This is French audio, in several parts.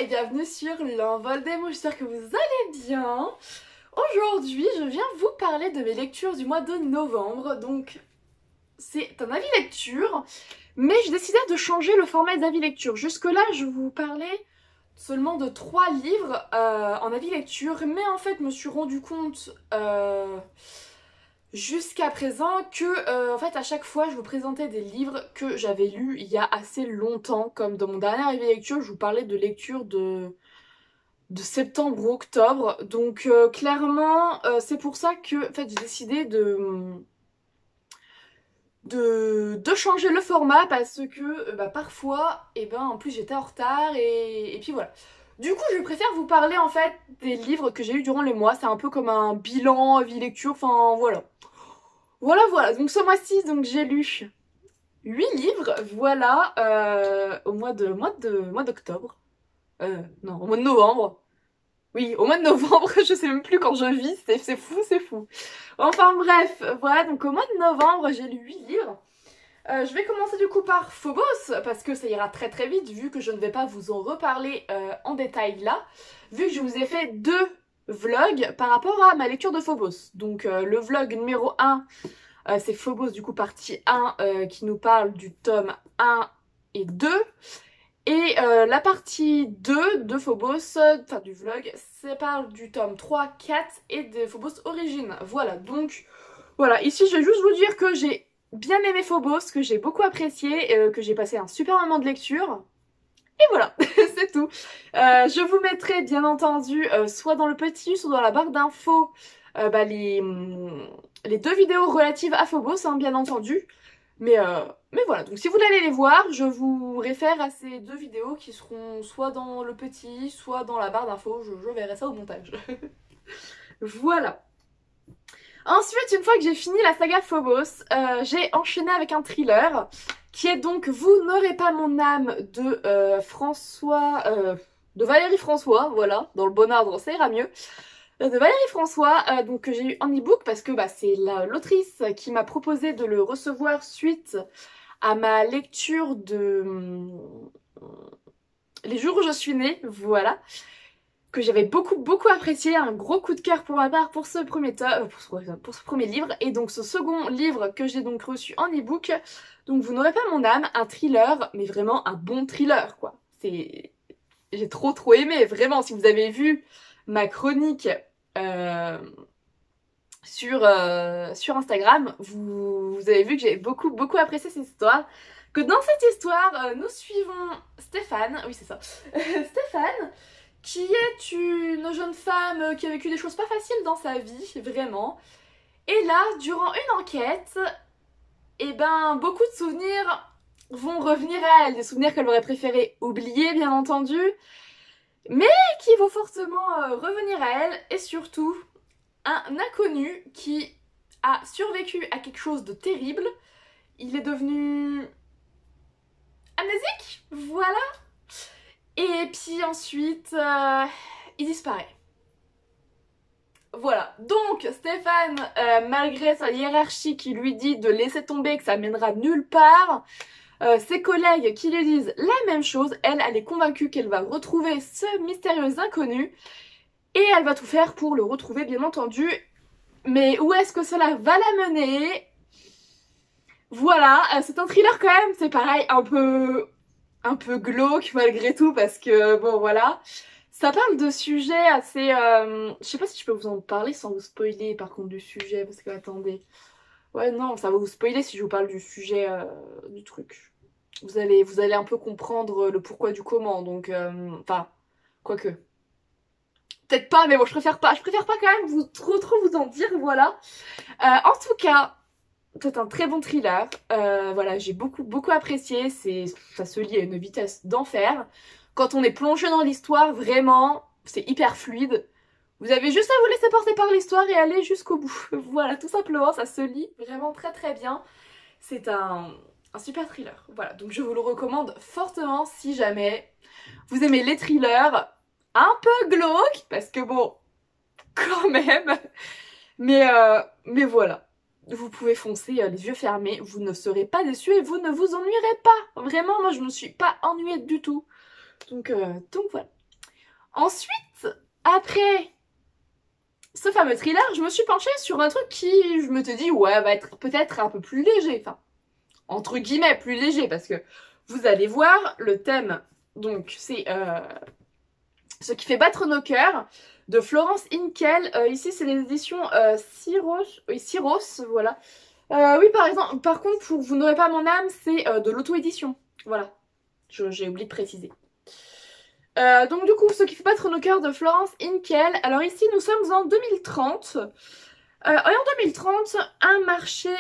et bienvenue sur l'envol des mots, j'espère que vous allez bien. Aujourd'hui, je viens vous parler de mes lectures du mois de novembre. Donc, c'est un avis lecture, mais j'ai décidé de changer le format d'avis lecture. Jusque-là, je vous parlais seulement de 3 livres en avis lecture, mais en fait, je me suis rendu compte jusqu'à présent que en fait à chaque fois je vous présentais des livres que j'avais lus il y a assez longtemps, comme dans mon dernier avis lecture je vous parlais de lecture de septembre ou octobre, donc clairement c'est pour ça que en fait j'ai décidé de changer le format parce que parfois et en plus j'étais en retard et puis voilà. Du coup, je préfère vous parler en fait des livres que j'ai eu durant le mois. C'est un peu comme un bilan, avis lecture, enfin voilà. Voilà, donc ce mois-ci, donc j'ai lu 8 livres, voilà, au mois d'octobre. Non, au mois de novembre. Oui, au mois de novembre, je sais même plus quand je vis, c'est fou, c'est fou. Enfin bref, voilà, donc au mois de novembre, j'ai lu 8 livres. Je vais commencer du coup par Phobos, parce que ça ira très très vite, vu que je ne vais pas vous en reparler en détail là, vu que je vous ai fait 2 vlogs par rapport à ma lecture de Phobos. Donc le vlog numéro 1, c'est Phobos du coup partie 1 qui nous parle du tome 1 et 2. Et la partie 2 de Phobos, enfin du vlog, ça parle du tome 3, 4 et de Phobos Origine. Voilà, donc voilà, ici je vais juste vous dire que j'ai bien aimé Phobos, que j'ai beaucoup apprécié, que j'ai passé un super moment de lecture. Et voilà, c'est tout. Je vous mettrai bien entendu soit dans le petit, soit dans la barre d'infos les 2 vidéos relatives à Phobos, hein, bien entendu. Mais voilà, donc si vous voulez aller les voir, je vous réfère à ces 2 vidéos qui seront soit dans le petit, soit dans la barre d'infos, je verrai ça au montage. Voilà. Ensuite, une fois que j'ai fini la saga Phobos, j'ai enchaîné avec un thriller qui est donc Vous n'aurez pas mon âme de de Valérie François, voilà, dans le bon ordre, ça ira mieux. De Valérie François, donc que j'ai eu en e-book parce que c'est l'autrice qui m'a proposé de le recevoir suite à ma lecture de Les jours où je suis née, voilà, que j'avais beaucoup apprécié, un gros coup de cœur pour ma part pour ce premier pour ce premier livre, et donc ce second livre que j'ai donc reçu en e-book, donc Vous n'aurez pas mon âme, un thriller, mais vraiment un bon thriller quoi. J'ai trop aimé, vraiment, si vous avez vu ma chronique sur Instagram, vous avez vu que j'ai beaucoup apprécié cette histoire. Que dans cette histoire, nous suivons Stéphane, oui c'est ça, Stéphane, qui est une jeune femme qui a vécu des choses pas faciles dans sa vie, vraiment. Et là, durant une enquête, beaucoup de souvenirs vont revenir à elle, des souvenirs qu'elle aurait préféré oublier, bien entendu, mais qui vont fortement revenir à elle, et surtout un inconnu qui a survécu à quelque chose de terrible. Il est devenu amnésique, voilà. Et puis ensuite, il disparaît. Voilà, donc Stéphane, malgré sa hiérarchie qui lui dit de laisser tomber, que ça mènera nulle part, ses collègues qui lui disent la même chose, elle est convaincue qu'elle va retrouver ce mystérieux inconnu, et elle va tout faire pour le retrouver bien entendu. Mais où est-ce que cela va la mener? Voilà, c'est un thriller quand même, c'est pareil, un peu glauque malgré tout, parce que bon voilà. Ça parle de sujets assez... je sais pas si je peux vous en parler sans vous spoiler par contre du sujet, parce que attendez. Ouais non, ça va vous spoiler si je vous parle du sujet du truc. Vous allez un peu comprendre le pourquoi du comment, donc... Enfin, quoique. Peut-être pas, mais bon, je préfère pas quand même vous trop vous en dire, voilà. En tout cas, c'est un très bon thriller. Voilà, j'ai beaucoup apprécié. Ça se lit à une vitesse d'enfer. Quand on est plongé dans l'histoire, vraiment, c'est hyper fluide. Vous avez juste à vous laisser porter par l'histoire et aller jusqu'au bout. Voilà, tout simplement, ça se lit vraiment très bien. C'est un super thriller. Voilà, donc je vous le recommande fortement si jamais vous aimez les thrillers un peu glauques, parce que bon, quand même. Mais voilà. Vous pouvez foncer les yeux fermés, vous ne serez pas déçus et vous ne vous ennuierez pas. Vraiment, moi je ne me suis pas ennuyée du tout. Donc voilà. Ensuite, après ce fameux thriller, je me suis penchée sur un truc qui, je me suis dit, ouais, va être peut-être un peu plus léger. Enfin, entre guillemets, plus léger, parce que vous allez voir, le thème, donc, c'est Ce qui fait battre nos cœurs, de Florence Hinkel. Ici, c'est les éditions Syros, voilà. Oui, par contre, pour Vous n'aurez pas mon âme, c'est de l'auto-édition. Voilà, j'ai oublié de préciser. Donc du coup, Ce qui fait battre nos cœurs de Florence Hinkel. Alors ici, nous sommes en 2030. Et en 2030, un marché,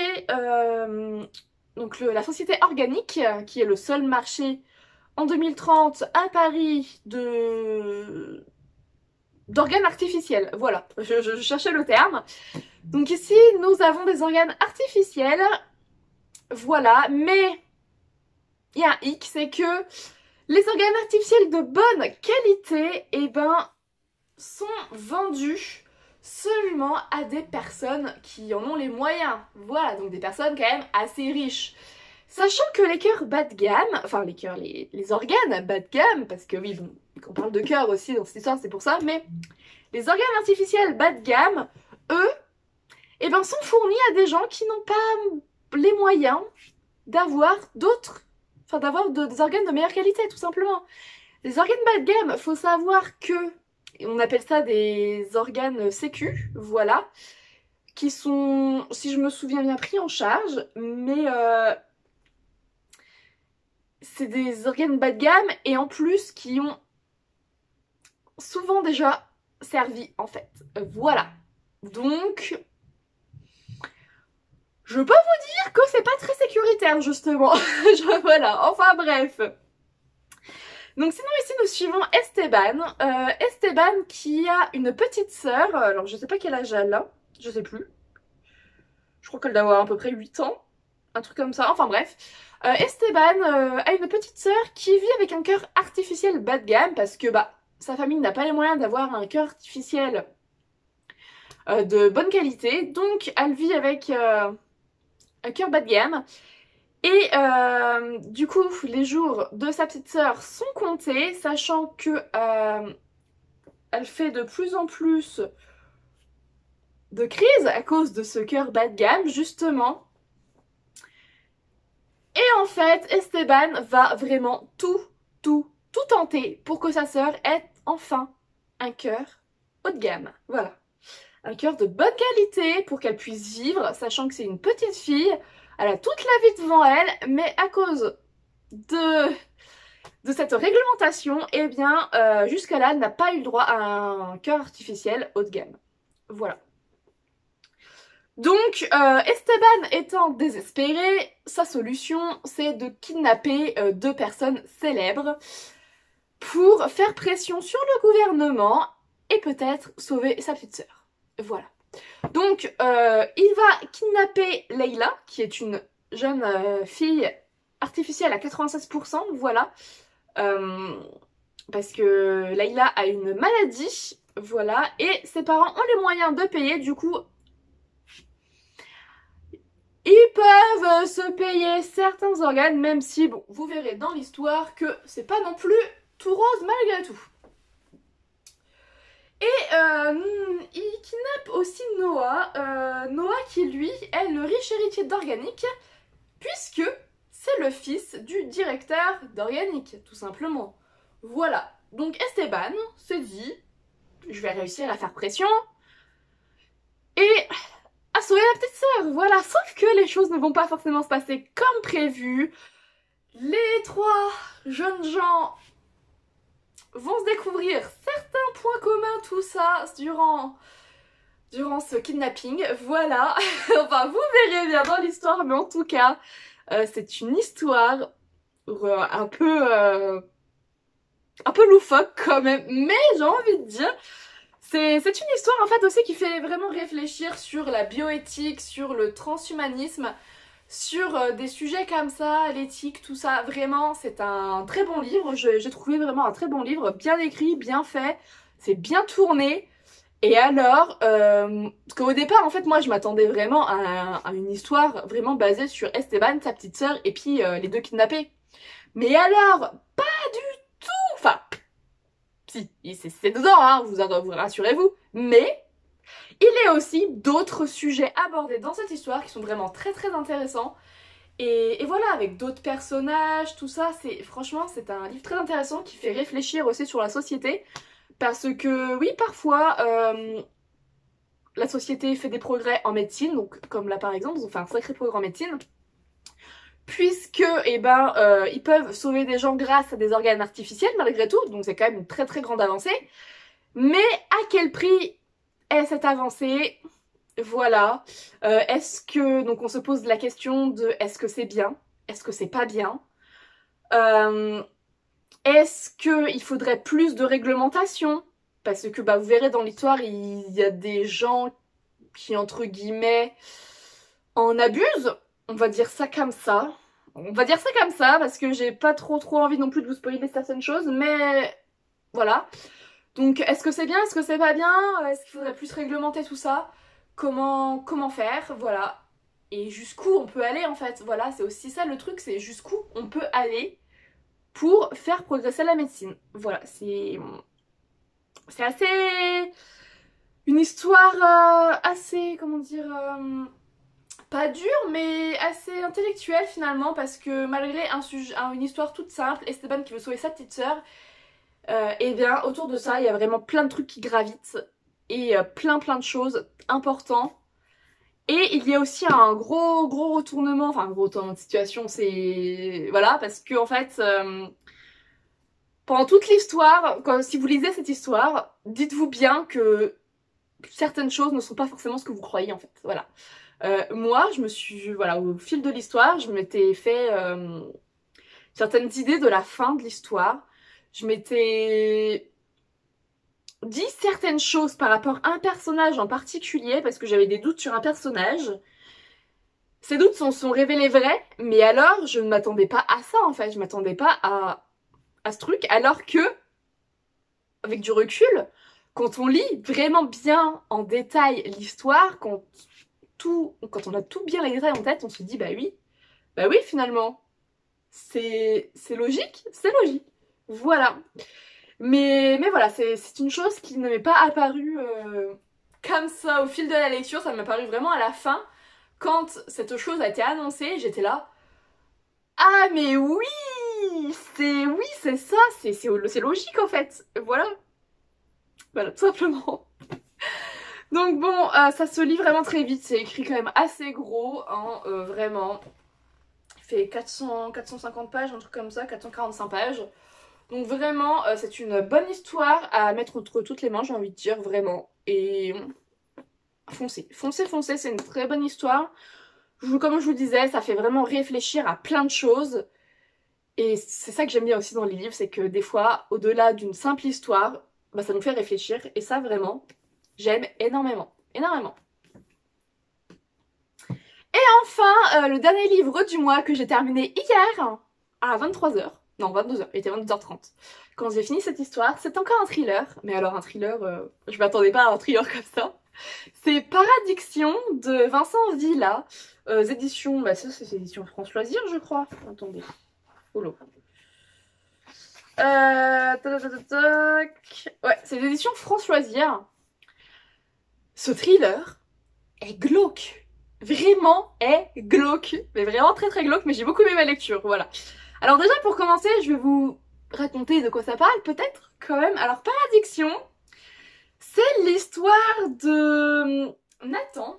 donc la société organique, qui est le seul marché en 2030 à Paris d'organes artificiels. Voilà, je cherchais le terme. Donc ici, nous avons des organes artificiels. Voilà, mais il y a un hic, c'est que les organes artificiels de bonne qualité, eh ben, sont vendus seulement à des personnes qui en ont les moyens. Voilà, donc des personnes quand même assez riches. Sachant que les cœurs bas de gamme, enfin les organes bas de gamme, parce que oui, bon, on parle de cœur aussi dans cette histoire, c'est pour ça, mais les organes artificiels bas de gamme, eux, eh ben, sont fournis à des gens qui n'ont pas les moyens d'avoir des organes de meilleure qualité, tout simplement. Les organes bas de gamme, faut savoir que, on appelle ça des organes sécu, voilà, qui sont, si je me souviens bien, pris en charge, mais c'est des organes bas de gamme et en plus qui ont souvent déjà servi en fait. Voilà. Donc, je peux vous dire que c'est pas très sécuritaire justement. Voilà, enfin bref. Donc sinon ici nous suivons Esteban. Esteban qui a une petite sœur. Alors je sais pas quel âge elle a, je sais plus. Je crois qu'elle doit avoir à peu près 8 ans. Un truc comme ça, enfin bref. Esteban a une petite sœur qui vit avec un cœur artificiel bas de gamme parce que bah sa famille n'a pas les moyens d'avoir un cœur artificiel de bonne qualité. Donc elle vit avec un cœur bas de gamme. Et du coup, les jours de sa petite sœur sont comptés, sachant que elle fait de plus en plus de crises à cause de ce cœur bas de gamme, justement. Et en fait, Esteban va vraiment tout tenter pour que sa sœur ait enfin un cœur haut de gamme. Voilà. Un cœur de bonne qualité pour qu'elle puisse vivre, sachant que c'est une petite fille. Elle a toute la vie devant elle, mais à cause de cette réglementation, eh bien, jusqu'à là, elle n'a pas eu le droit à un cœur artificiel haut de gamme. Voilà. Donc, Esteban étant désespéré, sa solution, c'est de kidnapper deux personnes célèbres pour faire pression sur le gouvernement et peut-être sauver sa petite sœur. Voilà. Donc, il va kidnapper Leila, qui est une jeune fille artificielle à 96%, voilà. Parce que Leila a une maladie, voilà, et ses parents ont les moyens de payer, du coup, ils peuvent se payer certains organes, même si, bon, vous verrez dans l'histoire que c'est pas non plus tout rose malgré tout. Et il kidnappe aussi Noah. Noah qui, lui, est le riche héritier d'Organique, puisque c'est le fils du directeur d'Organique, tout simplement. Voilà. Donc Esteban s'est dit, je vais réussir à faire pression et à sauver la petite sœur. Voilà. Sauf que les choses ne vont pas forcément se passer comme prévu. Les trois jeunes gens vont se découvrir certains points communs, tout ça, durant ce kidnapping, voilà. Enfin, vous verrez bien dans l'histoire, mais en tout cas, c'est une histoire un peu loufoque quand même, mais j'ai envie de dire, c'est une histoire en fait aussi qui fait vraiment réfléchir sur la bioéthique, sur le transhumanisme, sur des sujets comme ça, l'éthique, tout ça. Vraiment, c'est un très bon livre. J'ai trouvé vraiment un très bon livre, bien écrit, bien fait, c'est bien tourné. Et alors, parce qu'au départ, en fait, moi, je m'attendais vraiment à une histoire vraiment basée sur Esteban, sa petite sœur, et puis les deux kidnappés. Mais alors, pas du tout. Enfin, si, c'est dedans, hein, vous rassurez-vous. Mais il y a aussi d'autres sujets abordés dans cette histoire qui sont vraiment très très intéressants. Et voilà, avec d'autres personnages, tout ça, franchement, c'est un livre très intéressant qui fait réfléchir aussi sur la société. Parce que oui, parfois, la société fait des progrès en médecine, donc comme là par exemple, ils ont fait un sacré progrès en médecine, puisque ils peuvent sauver des gens grâce à des organes artificiels malgré tout, donc c'est quand même une très très grande avancée. Mais à quel prix est cette avancée? Voilà. Donc on se pose la question de est-ce que c'est bien? Est-ce que c'est pas bien? Est-ce qu'il faudrait plus de réglementation? Parce que vous verrez dans l'histoire, il y a des gens qui, entre guillemets, en abusent. On va dire ça comme ça. On va dire ça comme ça, parce que j'ai pas trop envie non plus de vous spoiler certaines choses, mais voilà. Donc, est-ce que c'est bien? Est-ce que c'est pas bien? Est-ce qu'il faudrait plus réglementer tout ça? Comment faire? Voilà. Et jusqu'où on peut aller, en fait. Voilà, c'est aussi ça le truc, c'est jusqu'où on peut aller pour faire progresser la médecine. Voilà, c'est assez... une histoire assez, comment dire... pas dure, mais assez intellectuelle finalement, parce que malgré une histoire toute simple, Esteban qui veut sauver sa petite sœur, et bien autour de ça, il y a vraiment plein de trucs qui gravitent, et plein de choses importantes. Et il y a aussi un gros retournement, enfin un gros retournement de situation, c'est... Voilà, parce que en fait... pendant toute l'histoire, si vous lisez cette histoire, dites-vous bien que certaines choses ne sont pas forcément ce que vous croyez en fait, voilà. Moi, voilà, au fil de l'histoire, je m'étais fait certaines idées de la fin de l'histoire. Je m'étais dit certaines choses par rapport à un personnage en particulier, parce que j'avais des doutes sur un personnage. Ces doutes sont révélés vrais, mais alors je ne m'attendais pas à ça en fait, je m'attendais pas à ce truc, alors que, avec du recul, quand on lit vraiment bien en détail l'histoire, quand on a tout bien les détails en tête, on se dit bah oui finalement, c'est logique, voilà. Mais voilà, c'est une chose qui ne m'est pas apparue comme ça au fil de la lecture, ça m'est apparu vraiment à la fin, quand cette chose a été annoncée, j'étais là, ah mais oui, c'est ça, c'est logique en fait, voilà, tout simplement. Donc bon, ça se lit vraiment très vite, c'est écrit quand même assez gros, hein, vraiment. Il fait 450 pages, un truc comme ça, 445 pages. Donc vraiment, c'est une bonne histoire à mettre entre toutes les mains, j'ai envie de dire, vraiment. Et foncez, c'est une très bonne histoire. Comme je vous disais, ça fait vraiment réfléchir à plein de choses. Et c'est ça que j'aime bien aussi dans les livres, c'est que des fois, au-delà d'une simple histoire, ça nous fait réfléchir. Et ça, vraiment, j'aime énormément. Et enfin, le dernier livre du mois que j'ai terminé hier, à 23h. Non, 22h, il était 22h30. Quand j'ai fini cette histoire, c'est encore un thriller. Mais alors un thriller, je m'attendais pas à un thriller comme ça. C'est Paradiction de Vincent Villa. Éditions, ça c'est éditions France Loisirs je crois. Attendez. Holo. Ouais, c'est l'édition France Loisirs. Ce thriller est glauque. Vraiment est glauque. Mais vraiment très glauque, mais j'ai beaucoup aimé ma lecture, voilà. Alors déjà pour commencer, je vais vous raconter de quoi ça parle, peut-être quand même. Alors Paradiction, c'est l'histoire de Nathan.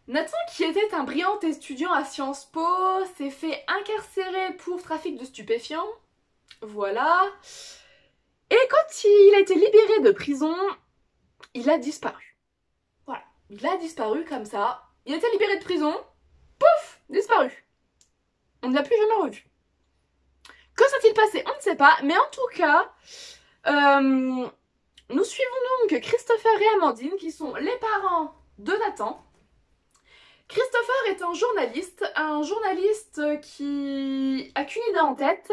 Nathan qui était un brillant étudiant à Sciences Po, s'est fait incarcérer pour trafic de stupéfiants. Voilà. Et quand il a été libéré de prison, il a disparu. Voilà. Il a disparu comme ça. Il a été libéré de prison, pouf, disparu. On ne l'a plus jamais revu. Que s'est-il passé? On ne sait pas, mais en tout cas, nous suivons donc Christopher et Amandine, qui sont les parents de Nathan. Christopher est un journaliste qui a qu'une idée en tête,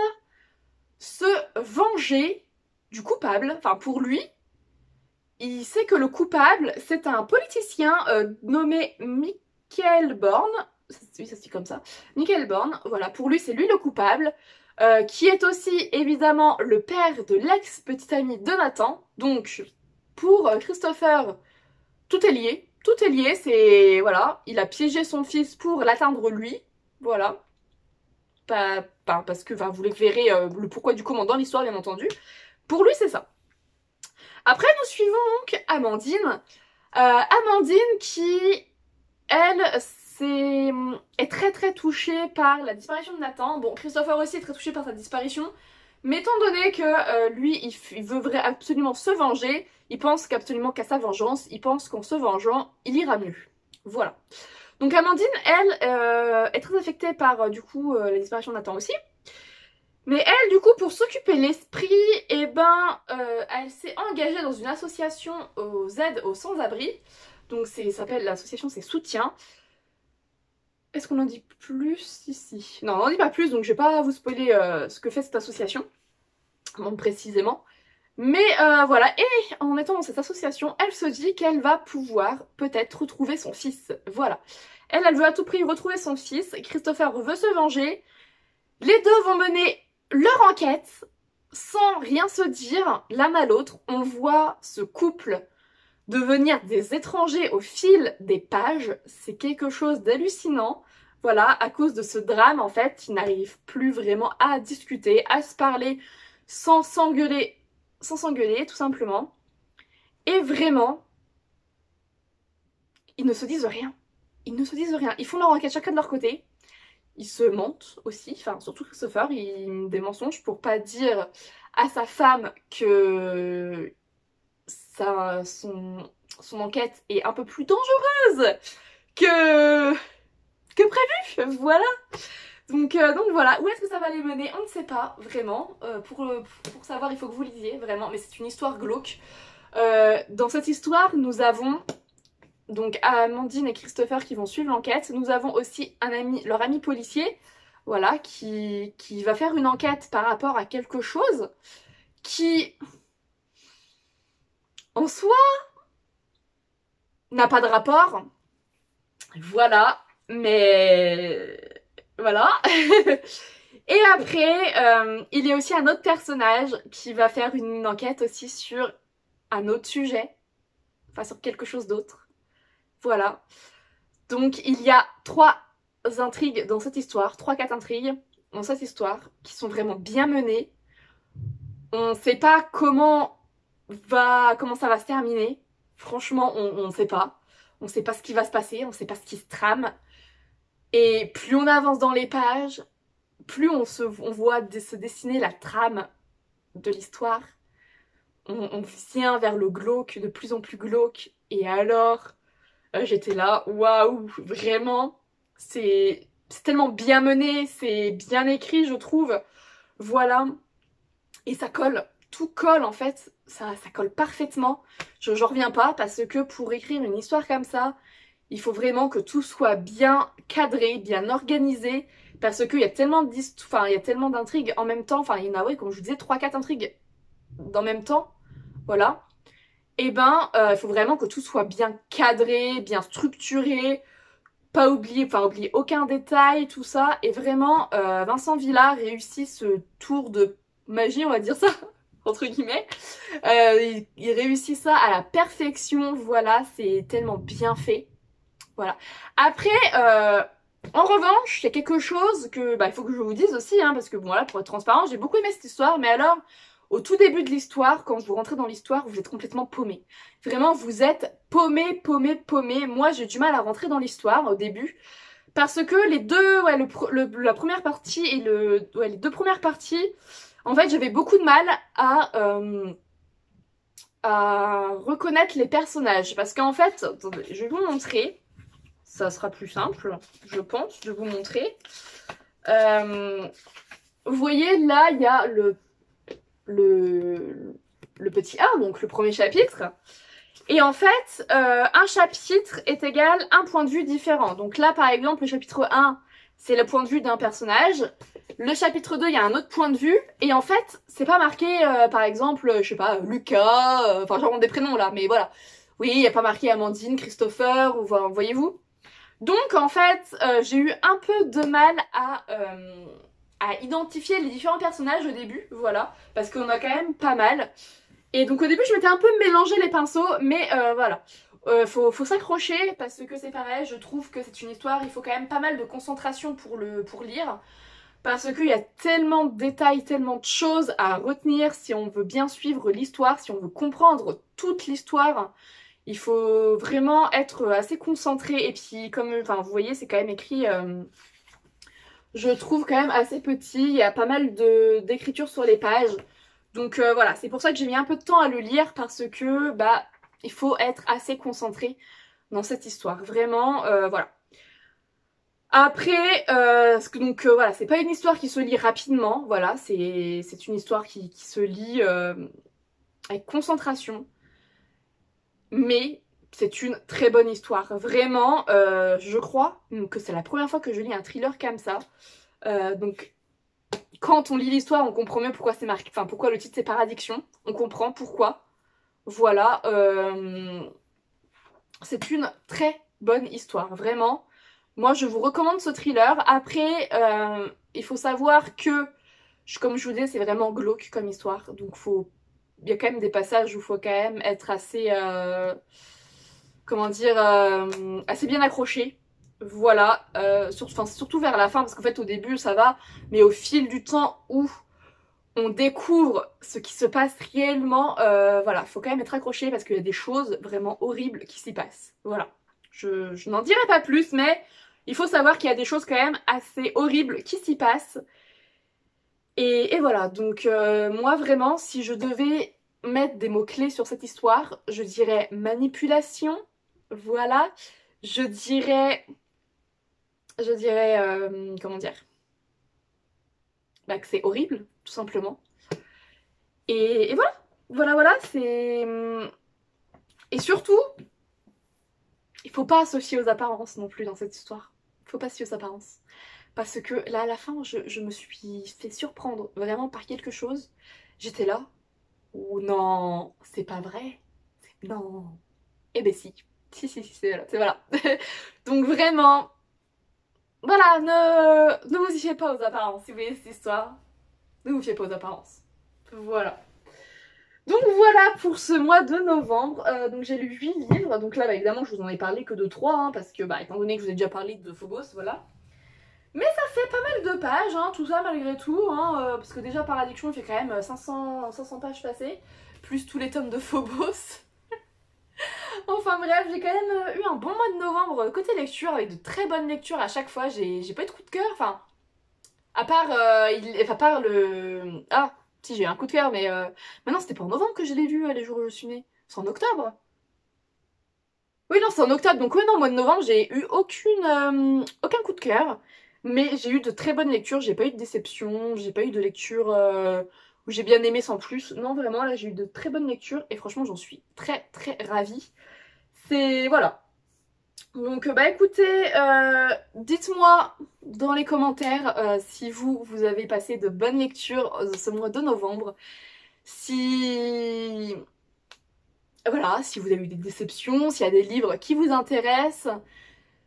se venger du coupable. Enfin, pour lui, il sait que le coupable, c'est un politicien nommé Michael Born. Oui, ça se dit comme ça. Michael Born, voilà, pour lui, c'est lui le coupable. qui est aussi évidemment le père de l'ex-petite amie de Nathan. Donc, pour Christopher, tout est lié. Tout est lié, c'est... Voilà, il a piégé son fils pour l'atteindre lui. Voilà. Parce que vous les verrez le pourquoi du comment dans l'histoire, bien entendu. Pour lui, c'est ça. Après, nous suivons donc Amandine. Amandine qui, elle, est très très touchée par la disparition de Nathan. Bon, Christopher aussi est très touché par sa disparition. Mais étant donné que lui, il veut absolument se venger, il pense qu'absolument qu'à sa vengeance, il pense qu'en se vengeant, il ira mieux. Voilà. Donc Amandine, elle, est très affectée par, du coup, la disparition de Nathan aussi. Mais elle, du coup, pour s'occuper l'esprit, eh ben, elle s'est engagée dans une association aux aides aux sans-abri. Donc, l'association, c'est Soutien. Est-ce qu'on en dit plus ici? Non, on n'en dit pas plus, donc je vais pas vous spoiler ce que fait cette association, donc précisément. Mais voilà, et en étant dans cette association, elle se dit qu'elle va pouvoir peut-être retrouver son fils. Voilà. Elle veut à tout prix retrouver son fils. Christopher veut se venger. Les deux vont mener leur enquête sans rien se dire l'un à l'autre. On voit ce couple devenir des étrangers au fil des pages. C'est quelque chose d'hallucinant. Voilà, à cause de ce drame, en fait, ils n'arrivent plus vraiment à discuter, à se parler sans s'engueuler, tout simplement. Et vraiment, ils ne se disent rien. Ils ne se disent rien. Ils font leur enquête chacun de leur côté. Ils se mentent aussi, enfin surtout Christopher, il met des mensonges pour pas dire à sa femme que son enquête est un peu plus dangereuse que prévu, voilà. Donc voilà, où est-ce que ça va les mener? On ne sait pas vraiment. Pour savoir, il faut que vous lisiez vraiment, mais c'est une histoire glauque. Dans cette histoire, nous avons donc Amandine et Christopher qui vont suivre l'enquête. Nous avons aussi leur ami policier, voilà, qui va faire une enquête par rapport à quelque chose qui, en soi, n'a pas de rapport. Voilà, mais voilà. Et après, il y a aussi un autre personnage qui va faire une enquête aussi sur un autre sujet, enfin sur quelque chose d'autre. Voilà. Donc il y a 3 intrigues dans cette histoire, 3-4 intrigues dans cette histoire qui sont vraiment bien menées. On ne sait pas comment ça va se terminer. Franchement, on ne sait pas. On ne sait pas ce qui va se passer, on ne sait pas ce qui se trame. Et plus on avance dans les pages, plus on voit se dessiner la trame de l'histoire. On vient vers le glauque, de plus en plus glauque. Et alors, j'étais là, waouh, vraiment, c'est tellement bien mené, c'est bien écrit, je trouve. Voilà. Et ça colle, tout colle en fait, ça colle parfaitement. J'en reviens pas parce que pour écrire une histoire comme ça, il faut vraiment que tout soit bien cadré, bien organisé, parce qu'il y a tellement d'intrigues en même temps, enfin il y en a, ouais, comme je vous disais, 3-4 intrigues en même temps, voilà. Et ben, il faut vraiment que tout soit bien cadré, bien structuré, pas oublier aucun détail, tout ça. Et vraiment, Vincent Villa réussit ce tour de magie, on va dire ça, entre guillemets. Il réussit ça à la perfection, voilà, c'est tellement bien fait. Voilà. Après, en revanche, il y a quelque chose que il faut que je vous dise aussi, hein, parce que bon, voilà, pour être transparent, j'ai beaucoup aimé cette histoire, mais alors, au tout début de l'histoire, quand vous rentrez dans l'histoire, vous êtes complètement paumé. Vraiment, vous êtes paumé, paumé, paumé. Moi, j'ai du mal à rentrer dans l'histoire au début, parce que les deux, ouais, la première partie et les 2 premières parties, en fait, j'avais beaucoup de mal à reconnaître les personnages, parce qu'en fait, attendez, je vais vous montrer. Ça sera plus simple, je pense, de vous montrer. Vous voyez, là, il y a le petit 1, donc le premier chapitre. Et en fait, un chapitre est égal à un point de vue différent. Donc là, par exemple, le chapitre 1, c'est le point de vue d'un personnage. Le chapitre 2, il y a un autre point de vue. Et en fait, c'est pas marqué, par exemple, je sais pas, Lucas, enfin, genre des prénoms là, mais voilà. Oui, il n'y a pas marqué Amandine, Christopher, ou voyez-vous. Donc en fait, j'ai eu un peu de mal à à identifier les différents personnages au début, voilà, parce qu'on a quand même pas mal. Et donc au début je m'étais un peu mélangé les pinceaux, mais voilà. Faut s'accrocher parce que c'est pareil, je trouve que c'est une histoire, il faut quand même pas mal de concentration pour lire. Parce qu'il y a tellement de détails, tellement de choses à retenir si on veut bien suivre l'histoire, si on veut comprendre toute l'histoire. Il faut vraiment être assez concentré. Et puis comme enfin, vous voyez, c'est quand même écrit, je trouve quand même assez petit. Il y a pas mal d'écriture sur les pages. Donc voilà, c'est pour ça que j'ai mis un peu de temps à le lire parce que bah il faut être assez concentré dans cette histoire. Vraiment, voilà. Après, donc voilà, c'est pas une histoire qui se lit rapidement, voilà, c'est une histoire qui se lit avec concentration, mais c'est une très bonne histoire. Vraiment, je crois que c'est la première fois que je lis un thriller comme ça. Donc quand on lit l'histoire, on comprend mieux pourquoi c'est marqué, enfin pourquoi le titre c'est Paradiction, on comprend pourquoi. Voilà, c'est une très bonne histoire, vraiment. Moi, je vous recommande ce thriller. Après, il faut savoir que, comme je vous disais, c'est vraiment glauque comme histoire. Donc, il y a quand même des passages où il faut quand même être assez, comment dire, assez bien accroché. Voilà, surtout vers la fin, parce qu'en fait, au début, ça va. Mais au fil du temps où on découvre ce qui se passe réellement, voilà, faut quand même être accroché parce qu'il y a des choses vraiment horribles qui s'y passent. Voilà. Je n'en dirai pas plus, mais il faut savoir qu'il y a des choses quand même assez horribles qui s'y passent. Et voilà, donc moi vraiment, si je devais mettre des mots-clés sur cette histoire, je dirais manipulation, voilà. Comment dire, bah, que c'est horrible, tout simplement. Et voilà, voilà, c'est... Et surtout, il faut pas associer aux apparences non plus dans cette histoire. Il faut pas associer aux apparences. Parce que là, à la fin, je me suis fait surprendre vraiment par quelque chose. J'étais là. Oh non, c'est pas vrai. Non. Eh ben si. Si, c'est voilà. Donc vraiment, voilà, ne vous y fiez pas aux apparences. Si vous voyez cette histoire, ne vous fiez pas aux apparences. Voilà. Donc voilà pour ce mois de novembre. Donc j'ai lu 8 livres. Donc là, bah, évidemment, je vous en ai parlé que de 3, hein, parce que, bah, étant donné que je vous ai déjà parlé de Phobos, voilà. Mais ça fait pas mal de pages, hein, tout ça malgré tout, hein, parce que déjà Paradiction il fait quand même 500 pages passées, plus tous les tomes de Phobos. Enfin bref, j'ai quand même eu un bon mois de novembre côté lecture, avec de très bonnes lectures à chaque fois, j'ai pas eu de coup de cœur, enfin, à part, à part le... Ah, si j'ai eu un coup de cœur, mais non, c'était pas en novembre que je l'ai lu, les jours où je suis née, c'est en octobre. Oui, non, c'est en octobre, donc oui, non, mois de novembre, j'ai eu aucun coup de cœur. Mais j'ai eu de très bonnes lectures, j'ai pas eu de déception, j'ai pas eu de lecture où j'ai bien aimé sans plus. Non, vraiment, là, j'ai eu de très bonnes lectures et franchement, j'en suis très ravie. C'est... Voilà. Donc, bah écoutez, dites-moi dans les commentaires si vous avez passé de bonnes lectures ce mois de novembre. Si... Voilà, si vous avez eu des déceptions, s'il y a des livres qui vous intéressent.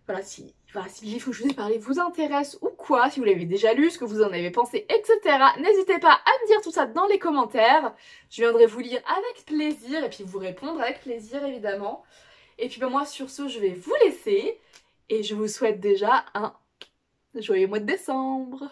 Voilà, si le livre que je vous ai parlé vous intéresse ou quoi, si vous l'avez déjà lu, ce que vous en avez pensé, etc. N'hésitez pas à me dire tout ça dans les commentaires. Je viendrai vous lire avec plaisir et puis vous répondre avec plaisir évidemment. Et puis ben, moi sur ce, je vais vous laisser et je vous souhaite déjà un joyeux mois de décembre.